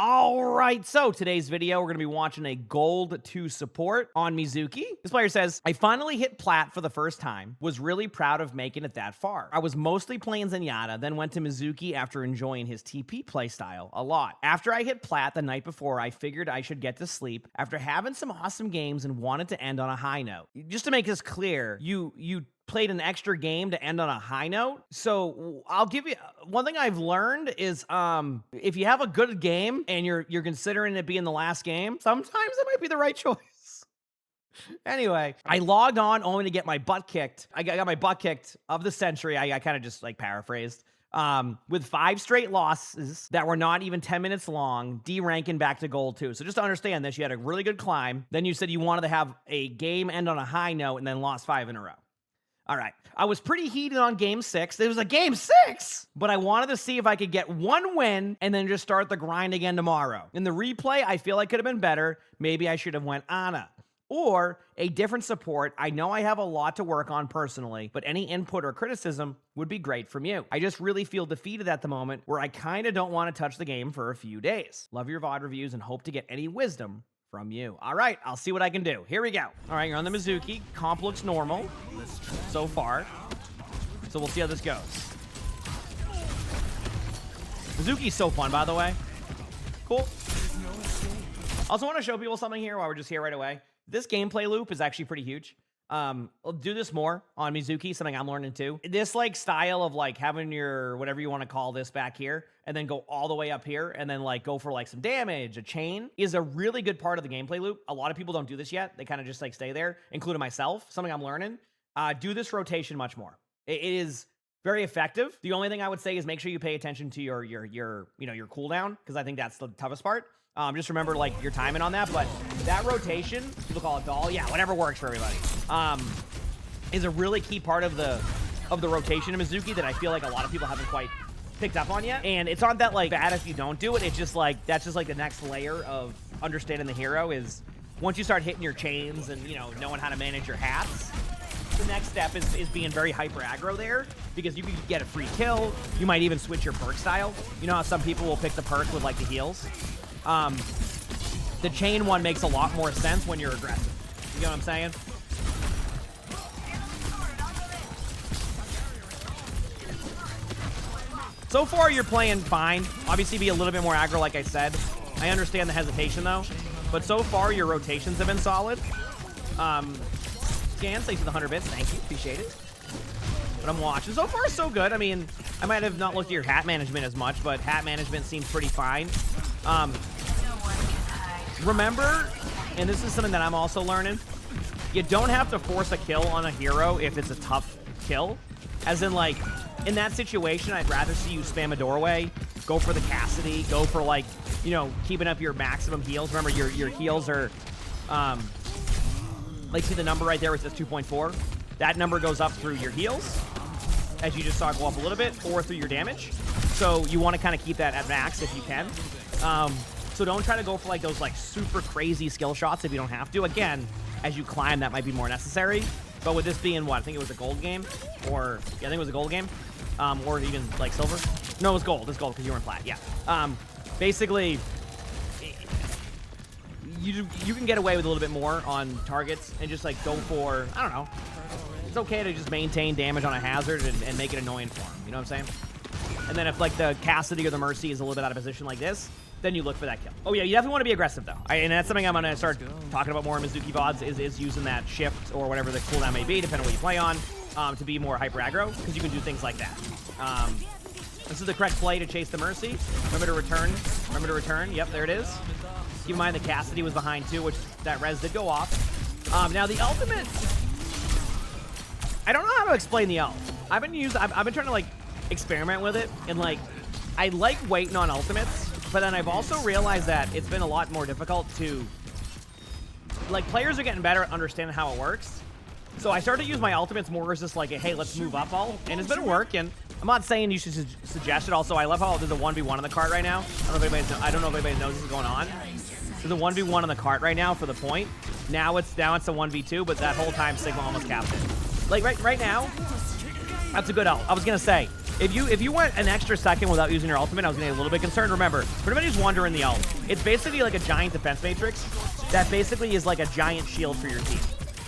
All right, so today's video, we're going to be watching a gold 2 support on Mizuki. This player says, I finally hit plat for the first time. Was really proud of making it that far. I was mostly playing Zenyatta, then went to Mizuki after enjoying his TP playstyle a lot. After I hit plat the night before, I figured I should get to sleep after having some awesome games and wanted to end on a high note. Just to make this clear, you played an extra game to end on a high note. So I'll give you one thing I've learned is if you have a good game and you're considering it being the last game, sometimes it might be the right choice. Anyway, I logged on only to get my butt kicked. I got my butt kicked of the century. I kind of just like paraphrased. With 5 straight losses that were not even 10 minutes long, D-ranking back to gold 2. So just to understand this, you had a really good climb. Then you said you wanted to have a game end on a high note and then lost 5 in a row. All right, I was pretty heated on game 6. It was a game 6, but I wanted to see if I could get 1 win and then just start the grind again tomorrow. In the replay, I feel I could have been better. Maybe I should have went Ana. Or a different support. I know I have a lot to work on personally, but any input or criticism would be great from you. I just really feel defeated at the moment where I kind of don't want to touch the game for a few days. Love your VOD reviews and hope to get any wisdom from you. All right, I'll see what I can do. Here we go. All right, you're on the Mizuki. Comp looks normal so far. So we'll see how this goes. Mizuki's so fun, by the way. Cool. Also want to show people something here while we're just here right away. This gameplay loop is actually pretty huge. I'll do this more on Mizuki, something I'm learning too. This like style of like having your whatever you want to call this back here and then go all the way up here and then like go for like some damage, a chain is a really good part of the gameplay loop. A lot of people don't do this yet. They kind of just like stay there, including myself, something I'm learning. Do this rotation much more. It is very effective. The only thing I would say is make sure you pay attention to your cooldown because I think that's the toughest part. Just remember, like, your timing on that, but that rotation, people call it doll, yeah, whatever works for everybody, is a really key part of the rotation of Mizuki that I feel like a lot of people haven't quite picked up on yet. And it's not that, like, bad if you don't do it. It's just, like, that's just, like, the next layer of understanding the hero is once you start hitting your chains and, you know, knowing how to manage your hats, the next step is being very hyper aggro there because you can get a free kill. You might even switch your perk style. You know how some people will pick the perk with, like, the heals? The chain one makes a lot more sense when you're aggressive. You get what I'm saying? So far, you're playing fine. Obviously, be a little bit more aggro, like I said. I understand the hesitation, though. But so far, your rotations have been solid. Scan, thanks for the 100 bits. Thank you. Appreciate it. But I'm watching. So far, so good. I mean, I might have not looked at your hat management as much, but hat management seems pretty fine. Remember, and this is something that I'm also learning, you don't have to force a kill on a hero if it's a tough kill. As in, like, in that situation, I'd rather see you spam a doorway, go for the Cassidy, go for, like, you know, keeping up your maximum heals. Remember, your heals are, like, see the number right there where it says 2.4? That number goes up through your heals, as you just saw go up a little bit, or through your damage. So you want to kind of keep that at max if you can. So don't try to go for like those like super crazy skill shots if you don't have to. Again, as you climb, that might be more necessary. But with this being what? I think it was a gold game, or yeah, I think it was a gold game, or even like silver. No, it was gold. It's gold because you were in plat. Yeah. Basically, you can get away with a little bit more on targets and just like go for, I don't know. It's okay to just maintain damage on a hazard and make it annoying for him. You know what I'm saying? And then if like the Cassidy or the Mercy is a little bit out of position like this, then you look for that kill. Oh yeah, you definitely want to be aggressive though. And that's something I'm going to start talking about more in Mizuki VODs is using that shift or whatever the cooldown may be, depending on what you play on, to be more hyper aggro, because you can do things like that. This is the correct play to chase the Mercy. Remember to return. Remember to return. Yep, there it is. Keep in mind the Cassidy was behind too, which that res did go off. Now the ultimate, I don't know how to explain the ult. I've been trying to like experiment with it, and like I like waiting on ultimates, but then I've also realized that it's been a lot more difficult to, like, players are getting better at understanding how it works. So I started to use my ultimates more as just like a, hey, let's move up all, and it's been working. I'm not saying you should suggest it. Also, I love how there's a 1v1 on the cart right now. I don't know if anybody knows this is going on. There's a 1v1 on the cart right now for the point. Now it's a 1v2, but that whole time Sigma almost capped it. Like right now, that's a good ult. I was gonna say, If you went an extra second without using your ultimate, I was gonna get a little bit concerned. Remember, for anybody who's wondering the ult, it's basically like a giant defense matrix that basically is like a giant shield for your team.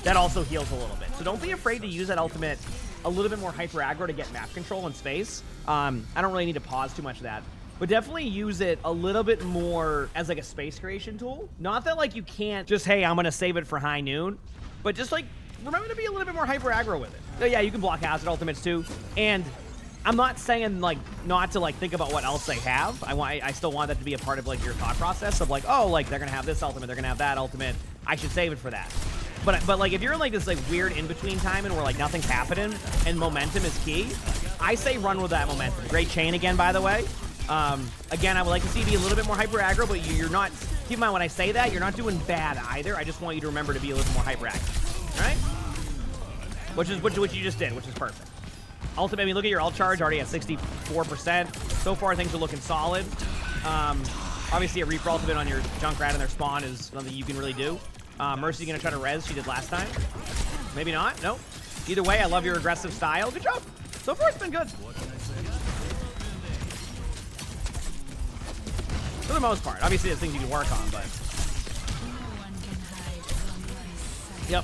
That also heals a little bit. So don't be afraid to use that ultimate a little bit more hyper aggro to get map control and space. I don't really need to pause too much of that. But definitely use it a little bit more as like a space creation tool. Not that like you can't just, hey, I'm gonna save it for high noon, but just like remember to be a little bit more hyper aggro with it. So yeah, you can block hazard ultimates too. And I'm not saying like not to like think about what else they have. I still want that to be a part of like your thought process of like, oh, like they're gonna have this ultimate, they're gonna have that ultimate. I should save it for that. But like if you're in like this like weird in between time and where like nothing's happening and momentum is key, I say run with that momentum. Great chain again, by the way. Again, I would like to see you be a little bit more hyper aggro, but you're not. Keep in mind when I say that, you're not doing bad either. I just want you to remember to be a little more hyper aggro. All right? Which you just did, which is perfect. Ultimate, I mean, look at your ult charge, already at 64%. So far, things are looking solid. Obviously, a Reaper ultimate on your Junkrat and their spawn is nothing you can really do. Mercy's gonna try to res, she did last time. Maybe not, nope. Either way, I love your aggressive style. Good job. So far, it's been good. For the most part. Obviously, there's things you can work on, but... Yep.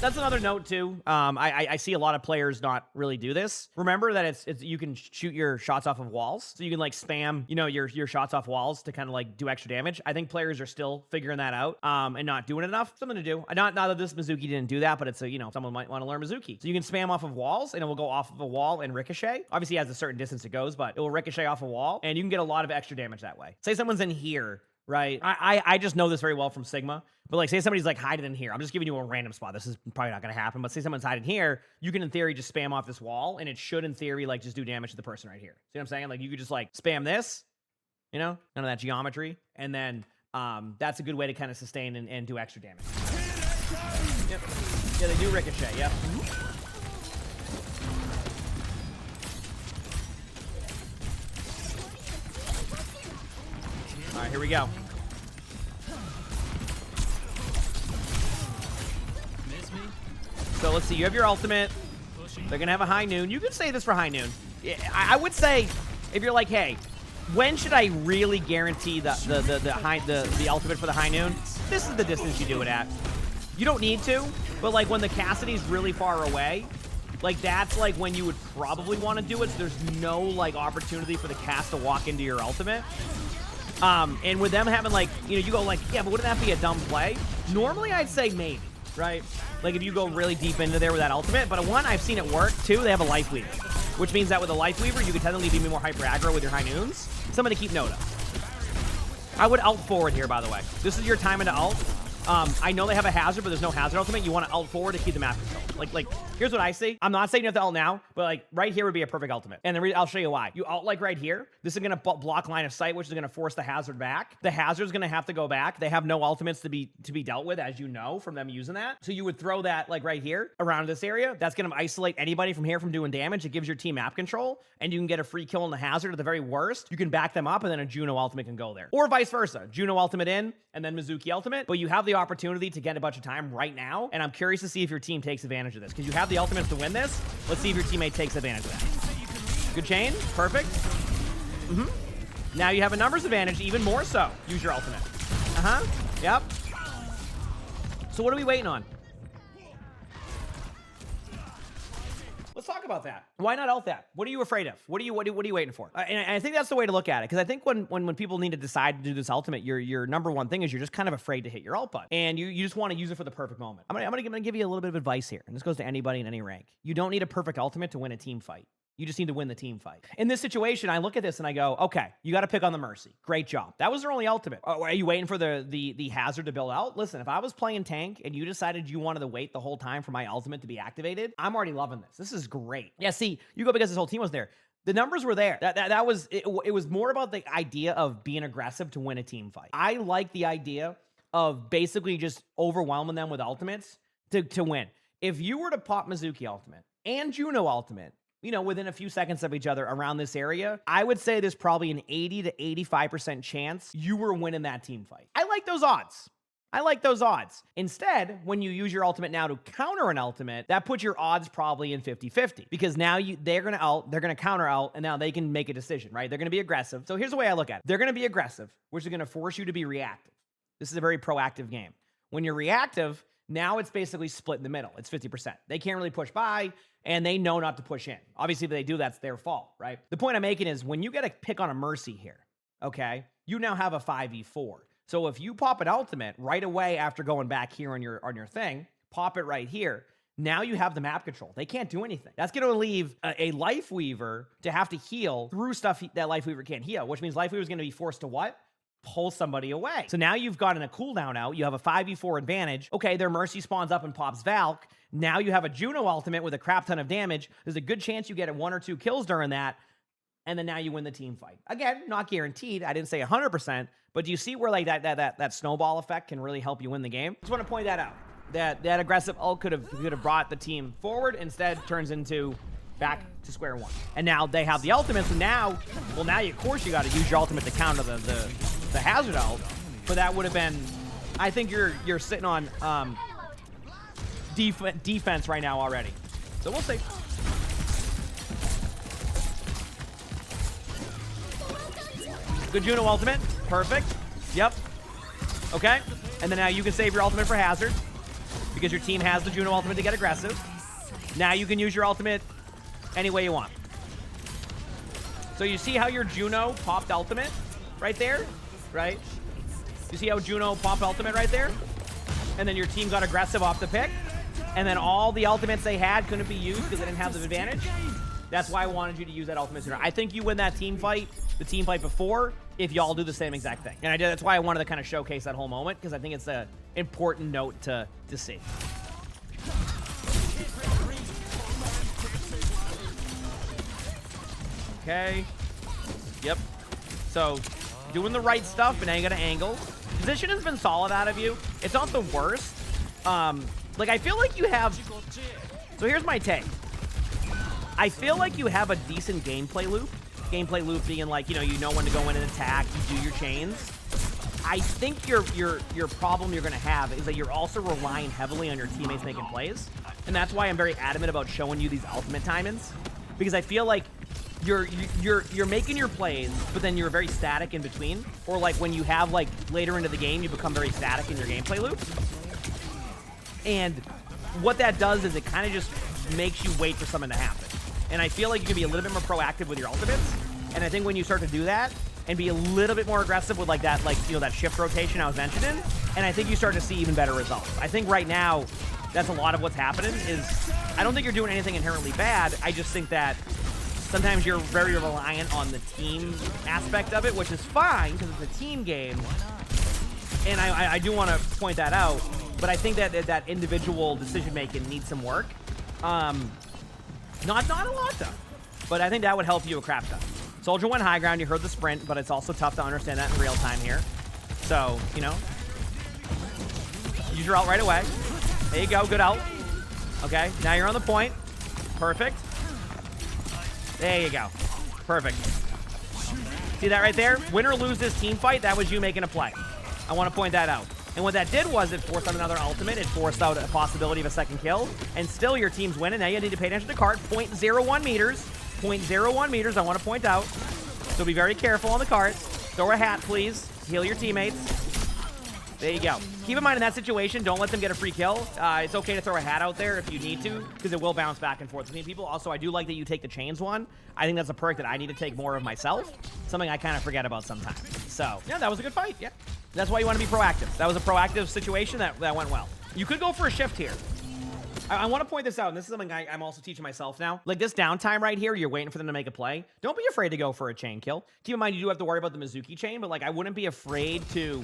That's another note, too. I see a lot of players not really do this. Remember that it's you can shoot your shots off of walls. So you can, like, spam, you know, your shots off walls to kind of, like, do extra damage. I think players are still figuring that out and not doing enough. Something to do. Not that this Mizuki didn't do that, but it's a, you know, someone might want to learn Mizuki. So you can spam off of walls, and it will go off of a wall and ricochet. Obviously, it has a certain distance it goes, but it will ricochet off a wall, and you can get a lot of extra damage that way. Say someone's in here, right? I just know this very well from Sigma, but like say somebody's like hiding in here. I'm just giving you a random spot. This is probably not going to happen, but say someone's hiding here, you can in theory just spam off this wall, and it should in theory like just do damage to the person right here. See what I'm saying? Like you could just like spam this, you know, none of that geometry, and then that's a good way to kind of sustain and do extra damage. Yep. Yeah, they do ricochet. Yep. All right, here we go. So let's see. You have your ultimate. They're gonna have a high noon. You could say this for high noon. I would say if you're like, hey, when should I really guarantee the ultimate for the high noon? This is the distance you do it at. You don't need to, but like when the Cassidy's really far away, like that's like when you would probably want to do it. So there's no like opportunity for the cast to walk into your ultimate. And with them having like, you know, you go like, yeah, but wouldn't that be a dumb play? Normally I'd say maybe, right? Like if you go really deep into there with that ultimate, but one, I've seen it work. Two, they have a life weaver, which means that with a life weaver, you could technically be more hyper aggro with your high noons. Something to keep note of. I would ult forward here, by the way. This is your time into ult. I know they have a hazard, but there's no hazard ultimate. You want to ult forward to keep the map control. Like, here's what I see. I'm not saying you have to ult now, but like right here would be a perfect ultimate. And I'll show you why. You ult like right here. This is going to block line of sight, which is going to force the hazard back. The hazard's going to have to go back. They have no ultimates to be dealt with, as you know, from them using that. So you would throw that like right here around this area. That's going to isolate anybody from here from doing damage. It gives your team map control, and you can get a free kill on the hazard at the very worst. You can back them up, and then a Juno ultimate can go there. Or vice versa. Juno ultimate in, and then Mizuki ultimate. But you have the opportunity to get a bunch of time right now, and I'm curious to see if your team takes advantage of this, because you have the ultimates to win this. Let's see if your teammate takes advantage of that. Good chain. Perfect. Now you have a numbers advantage, even more so. Use your ultimate. Yep. So what are we waiting on? Let's talk about that. Why not ult that? What are you afraid of? What are you waiting for? And I think that's the way to look at it, because I think when people need to decide to do this ultimate, your number one thing is you're just kind of afraid to hit your ult button, and you just want to use it for the perfect moment. I'm gonna give you a little bit of advice here, and this goes to anybody in any rank. You don't need a perfect ultimate to win a team fight. You just need to win the team fight. In this situation, I look at this and I go, okay, you got to pick on the Mercy. Great job. That was their only ultimate. Oh, are you waiting for the hazard to build out? Listen, if I was playing tank and you decided you wanted to wait the whole time for my ultimate to be activated, I'm already loving this. This is great. Yeah, see, you go because this whole team was there. The numbers were there. That was it was more about the idea of being aggressive to win a team fight. I like the idea of basically just overwhelming them with ultimates to win. If you were to pop Mizuki ultimate and Juno ultimate, you know, within a few seconds of each other around this area, I would say there's probably an 80 to 85% chance you were winning that team fight. I like those odds. I like those odds. Instead, when you use your ultimate now to counter an ultimate, that puts your odds probably in 50-50 because now they're going to ult, they're going to counter ult, and now they can make a decision, right? They're going to be aggressive. So here's the way I look at it. They're going to be aggressive, which is going to force you to be reactive. This is a very proactive game. When you're reactive, now it's basically split in the middle. It's 50%. They can't really push by, and they know not to push in. Obviously, if they do, that's their fault, right? The point I'm making is when you get a pick on a Mercy here, okay, you now have a 5v4. So if you pop an ultimate right away after going back here on your thing, pop it right here, now you have the map control. They can't do anything. That's going to leave a Life Weaver to have to heal through stuff that Life Weaver can't heal, which means Life Weaver is going to be forced to what? Pull somebody away. So now you've gotten a cooldown out. You have a 5v4 advantage. Okay, their Mercy spawns up and pops Valk. Now you have a Juno ultimate with a crap ton of damage. There's a good chance you get 1 or 2 kills during that. And then now you win the team fight. Again, not guaranteed. I didn't say 100%, but do you see where like that snowball effect can really help you win the game? Just want to point that out. That aggressive ult could have brought the team forward. Instead, turns into back to square one. And now they have the ultimate. So now, well, now of course you got to use your ultimate to counter the hazard ult. But that would have been, I think you're sitting on defense right now already. So we'll see. Good Juno ultimate. Perfect. Yep. Okay. And then now you can save your ultimate for hazard because your team has the Juno ultimate to get aggressive. Now you can use your ultimate any way you want. So you see how your Juno popped ultimate right there? Right? You see how Juno popped ultimate right there? And then your team got aggressive off the pick. And then all the ultimates they had couldn't be used because they didn't have the advantage. That's why I wanted you to use that ultimate sooner. I think you win that team fight, the team fight before, if y'all do the same exact thing. And that's why I wanted to kind of showcase that whole moment, because I think it's an important note to see. Okay. Yep. So, doing the right stuff, but now you got to angle. Position has been solid out of you. It's not the worst. Like, I feel like you have... So here's my take. I feel like you have a decent gameplay loop. Gameplay loop being like, you know when to go in and attack, you do your chains. I think your problem you're going to have is that you're also relying heavily on your teammates making plays. And that's why I'm very adamant about showing you these ultimate time-ins. Because I feel like you're making your plays, but then you're very static in between. Or like when you have like later into the game, you become very static in your gameplay loop. And what that does is it kind of just makes you wait for something to happen. And I feel like you can be a little bit more proactive with your ultimates. And I think when you start to do that and be a little bit more aggressive with like that, that shift rotation I was mentioning, and I think you start to see even better results. I think right now, that's a lot of what's happening is, I don't think you're doing anything inherently bad. I just think that sometimes you're very reliant on the team aspect of it, which is fine because it's a team game. And I do want to point that out. But I think that individual decision-making needs some work. Not a lot, though. But I think that would help you a crap ton. Soldier went high ground. You heard the sprint, but it's also tough to understand that in real time here. So, use your ult right away. There you go. Good ult. Okay. Now you're on the point. Perfect. There you go. Perfect. See that right there? Win or lose this team fight, that was you making a play. I want to point that out. And what that did was it forced out another ultimate. It forced out a possibility of a second kill. And still your team's winning. Now you need to pay attention to the cart. 0.01 meters. 0.01 meters, I want to point out. So be very careful on the cart. Throw a hat, please. Heal your teammates. There you go. Keep in mind in that situation, don't let them get a free kill. It's okay to throw a hat out there if you need to, because it will bounce back and forth between people. Also, I do like that you take the chains one. I think that's a perk that I need to take more of myself. Something I kind of forget about sometimes. So, yeah, that was a good fight. Yeah. That's why you want to be proactive. That was a proactive situation that went well. You could go for a shift here. I want to point this out, and this is something I'm also teaching myself now. Like this downtime right here, you're waiting for them to make a play. Don't be afraid to go for a chain kill. Keep in mind, you do have to worry about the Mizuki chain, but like I wouldn't be afraid to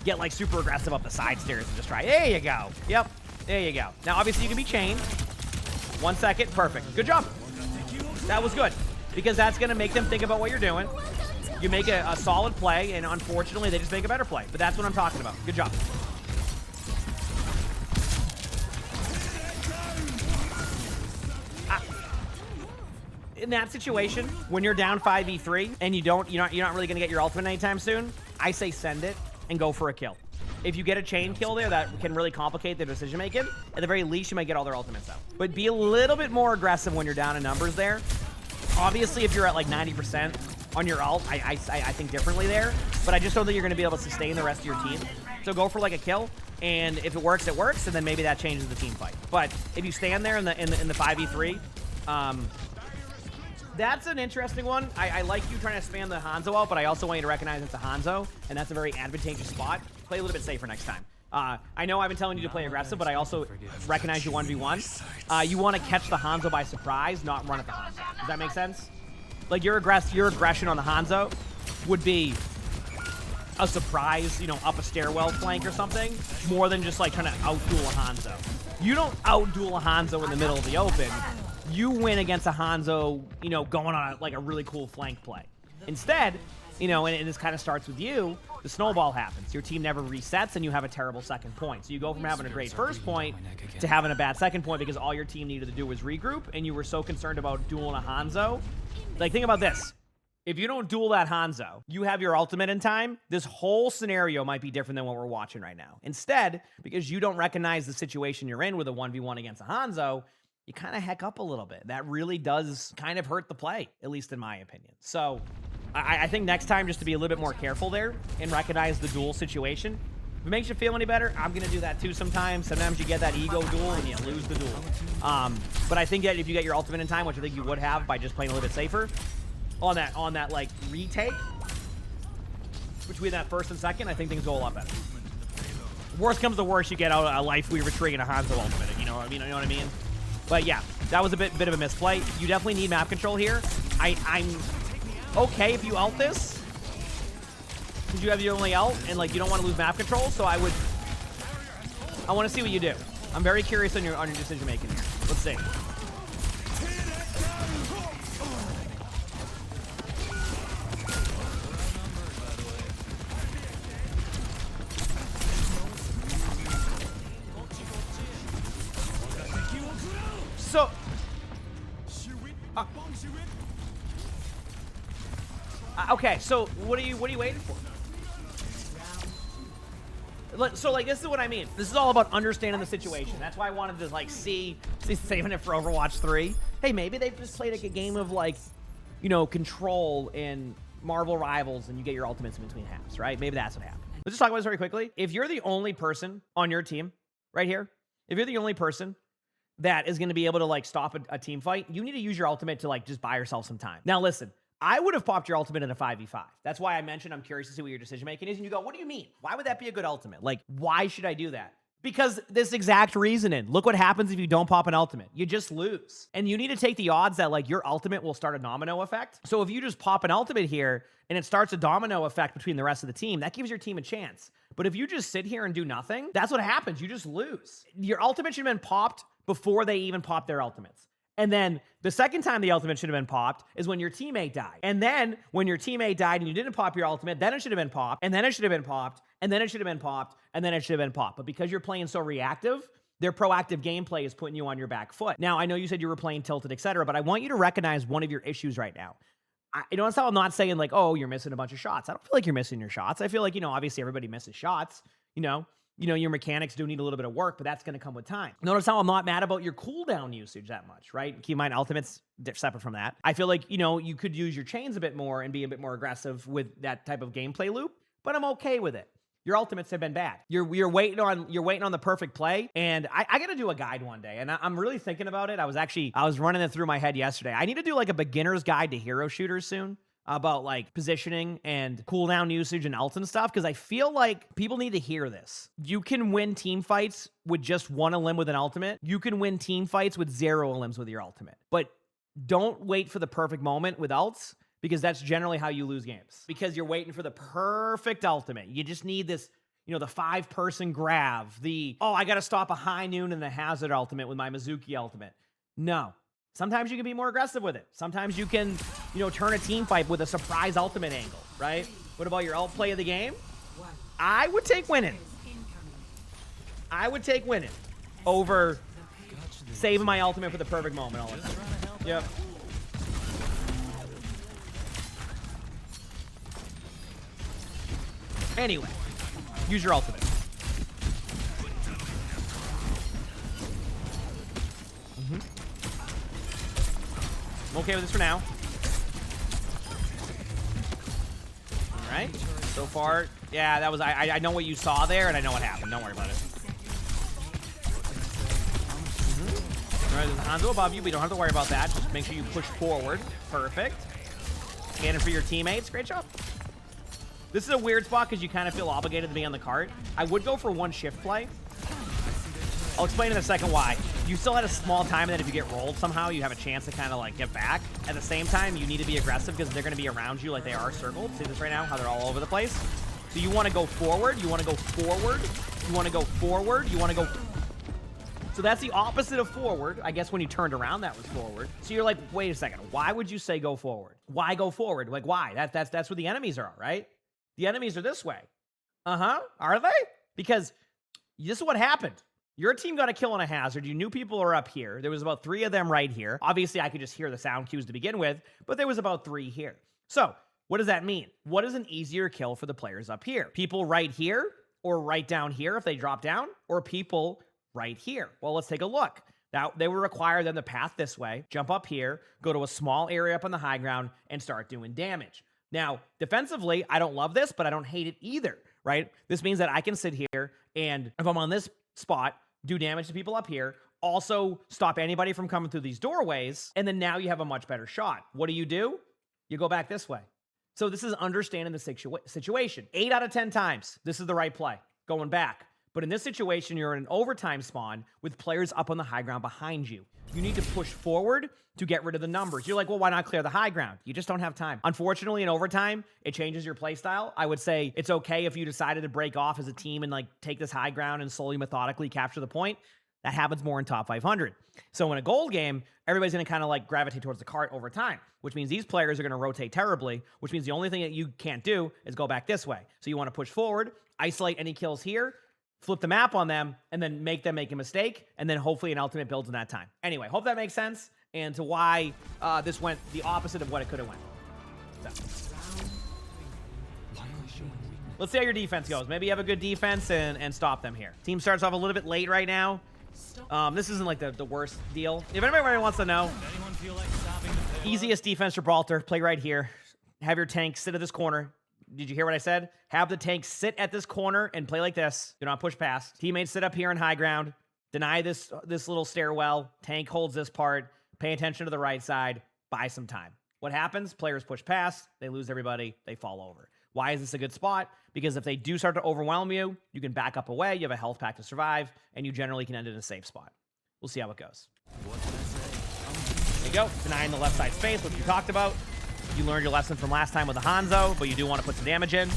get like super aggressive up the side stairs and just try. There you go. Yep. There you go. Now, obviously, you can be chained. 1 second. Perfect. Good job. That was good, because that's going to make them think about what you're doing. You make a solid play, and unfortunately, they just make a better play. But that's what I'm talking about. Good job. In that situation, when you're down 5v3 and you're not really going to get your ultimate anytime soon, I say send it and go for a kill. if you get a chain kill there, that can really complicate their decision making. At the very least, you might get all their ultimates out. But be a little bit more aggressive when you're down in numbers there. Obviously, if you're at like 90% on your ult, I think differently there. But I just don't think you're going to be able to sustain the rest of your team. So go for like a kill, and if it works, and then maybe that changes the team fight. But if you stand there in the 5v3, that's an interesting one. I like you trying to spam the Hanzo out, but I also want you to recognize it's a Hanzo, and that's a very advantageous spot. Play a little bit safer next time. I know I've been telling you to play aggressive, but I also recognize you 1v1. You want to catch the Hanzo by surprise, not run at the Hanzo. Does that make sense? Like your aggression on the Hanzo would be a surprise, you know, up a stairwell flank or something, more than just like trying to outduel a Hanzo. You don't outduel a Hanzo in the middle of the open. You win against a Hanzo, you know, going on like a really cool flank play. Instead, you know, and this kind of starts with you, the snowball happens. Your team never resets, and you have a terrible second point. So you go from having a great first point to having a bad second point because all your team needed to do was regroup, and you were so concerned about dueling a Hanzo. Like, think about this. If you don't duel that Hanzo, you have your ultimate in time, this whole scenario might be different than what we're watching right now. Instead, because you don't recognize the situation you're in with a 1v1 against a Hanzo, you kind of heck up a little bit. That really does kind of hurt the play, at least in my opinion. So I think next time, just to be a little bit more careful there and recognize the duel situation. If it makes you feel any better, I'm going to do that too sometimes. Sometimes you get that ego duel and you lose the duel. But I think that if you get your ultimate in time, which I think you would have by just playing a little bit safer, on that like retake between that first and second, I think things go a lot better. Worst comes to worst, you get out a life weaver trig and a Hanzo ultimate. You know what I mean? You know what I mean? But yeah, that was a bit of a misplay. You definitely need map control here. I'm okay if you ult this, because you have your only ult and like you don't want to lose map control. So I want to see what you do. I'm very curious on your decision making here. Let's see. So, okay. So, what are you waiting for? So, like, this is what I mean. This is all about understanding the situation. That's why I wanted to like see saving it for Overwatch 3. Hey, maybe they've just played like a game of like, you know, Control and Marvel Rivals, and you get your ultimates in between halves, right? Maybe that's what happened. Let's just talk about this very quickly. If you're the only person on your team right here, if you're the only person that is going to be able to like stop a team fight, you need to use your ultimate to like just buy yourself some time. Now listen, I would have popped your ultimate in a 5v5. That's why I mentioned I'm curious to see what your decision making is. And you go, what do you mean? Why would that be a good ultimate? Like, why should I do that? Because this exact reasoning. Look what happens if you don't pop an ultimate. You just lose. And you need to take the odds that like your ultimate will start a domino effect. So if you just pop an ultimate here and it starts a domino effect between the rest of the team, that gives your team a chance. But if you just sit here and do nothing, that's what happens. You just lose. Your ultimate should have been popped before they even pop their ultimates. And then the second time the ultimate should have been popped is when your teammate died. And then when your teammate died and you didn't pop your ultimate, then it should have been popped, and then it should have been popped, and then it should have been popped, and then it should have been popped. But because you're playing so reactive, their proactive gameplay is putting you on your back foot. Now, I know you said you were playing tilted, etc., but I want you to recognize one of your issues right now. You know, I'm not saying like, oh, you're missing a bunch of shots. I don't feel like you're missing your shots. I feel like, you know, obviously everybody misses shots, you know, your mechanics do need a little bit of work, but that's going to come with time. Notice how I'm not mad about your cooldown usage that much, right? Keep in mind, ultimates separate from that. I feel like, you know, you could use your chains a bit more and be a bit more aggressive with that type of gameplay loop, but I'm okay with it. Your ultimates have been bad. You're waiting on the perfect play, and I got to do a guide one day, and I'm really thinking about it. I was running it through my head yesterday. I need to do like a beginner's guide to hero shooters soon, about like positioning and cooldown usage and ult and stuff, because I feel like people need to hear this. You can win team fights with just one elim with an ultimate. You can win team fights with 0 elims with your ultimate. But don't wait for the perfect moment with ults, because that's generally how you lose games. Because you're waiting for the perfect ultimate. You just need this, you know, the 5-person grab, I got to stop a high noon and the hazard ultimate with my Mizuki ultimate. No. Sometimes you can be more aggressive with it. Sometimes you can, you know, turn a team fight with a surprise ultimate angle, right? What about your ult play of the game? I would take winning. I would take winning over saving my ultimate for the perfect moment all the time. Yep. Anyway, use your ultimate. I'm okay with this for now. All right. So far, yeah, that was, I know what you saw there, and I know what happened. Don't worry about it. All right, there's a Hanzo above you, but you don't have to worry about that. Just make sure you push forward. Perfect. Scanning for your teammates. Great job. This is a weird spot because you kind of feel obligated to be on the cart. I would go for one shift play. I'll explain in a second why. You still had a small time, and then if you get rolled somehow, you have a chance to kind of like get back. At the same time, you need to be aggressive because they're going to be around you like they are circled. See this right now, how they're all over the place? So you want to go forward. You want to go forward. You want to go forward. You want to go... So that's the opposite of forward. I guess when you turned around, that was forward. So you're like, wait a second. Why would you say go forward? Why go forward? Like, why? That's where the enemies are, right? The enemies are this way. Are they? Because this is what happened. Your team got a kill on a hazard. You knew people are up here. There was about 3 of them right here. Obviously, I could just hear the sound cues to begin with, but there was about 3 here. So what does that mean? What is an easier kill for the players up here? People right here or right down here if they drop down, or people right here? Well, let's take a look. Now, they would require them to path this way, jump up here, go to a small area up on the high ground, and start doing damage. Now, defensively, I don't love this, but I don't hate it either, right? This means that I can sit here, and if I'm on this spot, do damage to people up here, also stop anybody from coming through these doorways, and then now you have a much better shot. What do? You go back this way. So this is understanding the situation. 8 out of 10 times, this is the right play, going back. But in this situation, you're in an overtime spawn with players up on the high ground behind you. You need to push forward to get rid of the numbers. You're like, well, why not clear the high ground? You just don't have time. Unfortunately, in overtime, it changes your play style. I would say it's okay if you decided to break off as a team and like take this high ground and slowly, methodically capture the point. That happens more in top 500. So in a gold game, everybody's going to kind of like gravitate towards the cart over time, which means these players are going to rotate terribly, which means the only thing that you can't do is go back this way. So you want to push forward, isolate any kills here, flip the map on them, and then make them make a mistake, and then hopefully an ultimate builds in that time. Anyway, hope that makes sense, and to why this went the opposite of what it could have went. So. Let's see how your defense goes. Maybe you have a good defense and stop them here. Team starts off a little bit late right now. This isn't like the worst deal. If anybody wants to know, easiest defense Gibraltar, play right here. Have your tank sit at this corner. Did you hear what I said? Have the tank sit at this corner and play like this. Do not push past. Teammates sit up here in high ground. Deny this little stairwell. Tank holds this part. Pay attention to the right side. Buy some time. What happens? Players push past. They lose everybody. They fall over. Why is this a good spot? Because if they do start to overwhelm you, you can back up away. You have a health pack to survive, and you generally can end in a safe spot. We'll see how it goes. There you go. Denying the left side space, which we talked about. You learned your lesson from last time with the Hanzo, but you do want to put some damage in.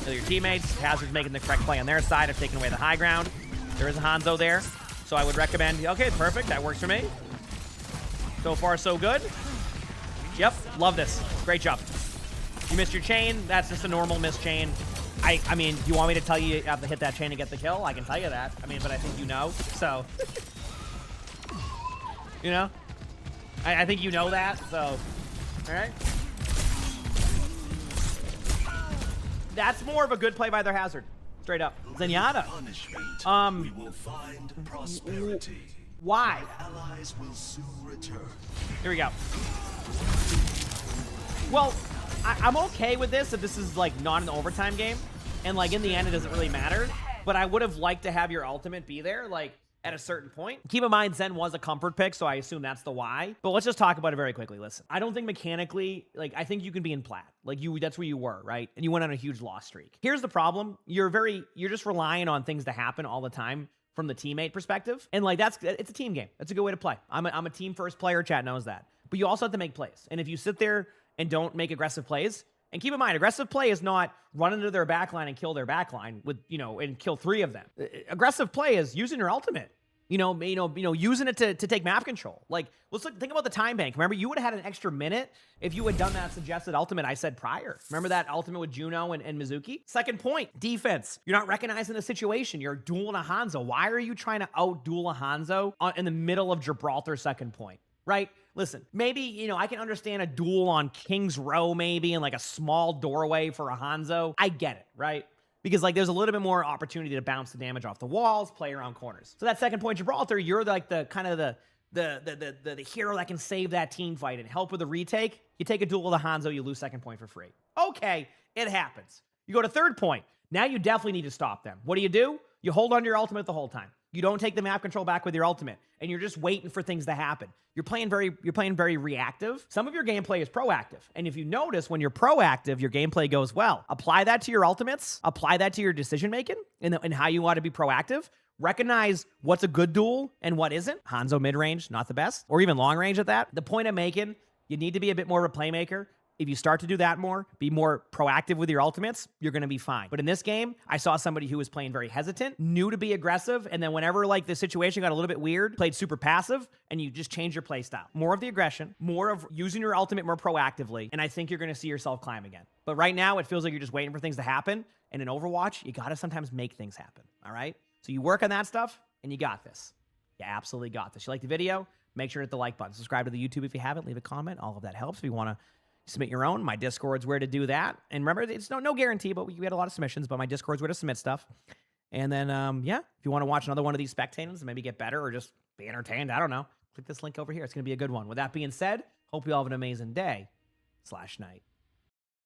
Your teammates, Hazard's making the correct play on their side of taking away the high ground. There is a Hanzo there, so I would recommend, okay, perfect, that works for me. So far, so good. Yep, love this. Great job. You missed your chain. That's just a normal miss chain. I mean, do you want me to tell you have to hit that chain to get the kill? I can tell you that. I mean, but I think you know, so. You know? I think you know that, so. All right. That's more of a good play by their Hazard. Straight up. Zenyatta. We will find prosperity. Why? Allies will soon return. Here we go. Well, I'm okay with this if this is like not an overtime game, and like in the end it doesn't really matter. But I would have liked to have your ultimate be there, like at a certain point. Keep in mind, Zen was a comfort pick, so I assume that's the why. But let's just talk about it very quickly. Listen, I don't think mechanically, like I think you can be in plat. Like that's where you were, right? And you went on a huge loss streak. Here's the problem: you're just relying on things to happen all the time from the teammate perspective, and like it's a team game. That's a good way to play. I'm a team first player. Chat knows that. But you also have to make plays, and if you sit there and don't make aggressive plays. And keep in mind, aggressive play is not run into their backline and kill their backline with, and kill 3 of them. Aggressive play is using your ultimate. Using it to take map control. Like, think about the time bank. Remember, you would have had an extra minute if you had done that suggested ultimate I said prior. Remember that ultimate with Juno and Mizuki? Second point, defense. You're not recognizing the situation. You're dueling a Hanzo. Why are you trying to out-duel a Hanzo in the middle of Gibraltar second point? Right? Listen, maybe, I can understand a duel on King's Row maybe and like a small doorway for a Hanzo. I get it, right? Because like there's a little bit more opportunity to bounce the damage off the walls, play around corners. So that second point, Gibraltar, you're like the kind of the hero that can save that team fight and help with a retake, you take a duel with a Hanzo, you lose second point for free. Okay, it happens. You go to third point. Now you definitely need to stop them. What do? You hold on to your ultimate the whole time. You don't take the map control back with your ultimate, and you're just waiting for things to happen. You're playing very reactive. Some of your gameplay is proactive. And if you notice, when you're proactive, your gameplay goes well. Apply that to your ultimates. Apply that to your decision-making and how you want to be proactive. Recognize what's a good duel and what isn't. Hanzo mid-range, not the best. Or even long-range at that. The point I'm making, you need to be a bit more of a playmaker. If you start to do that more, be more proactive with your ultimates, you're going to be fine. But in this game, I saw somebody who was playing very hesitant, knew to be aggressive, and then whenever like the situation got a little bit weird, played super passive, and you just change your play style. More of the aggression, more of using your ultimate more proactively, and I think you're going to see yourself climb again. But right now, it feels like you're just waiting for things to happen, and in Overwatch, you got to sometimes make things happen, all right? So you work on that stuff, and you got this. You absolutely got this. You like the video? Make sure to hit the like button. Subscribe to the YouTube if you haven't. Leave a comment. All of that helps. If you want to submit your own, my Discord's where to do that. And remember, it's no guarantee, but we had a lot of submissions, but my Discord's where to submit stuff. And then, yeah, if you want to watch another one of these spectatings and maybe get better or just be entertained, I don't know, click this link over here. It's going to be a good one. With that being said, hope you all have an amazing day/night.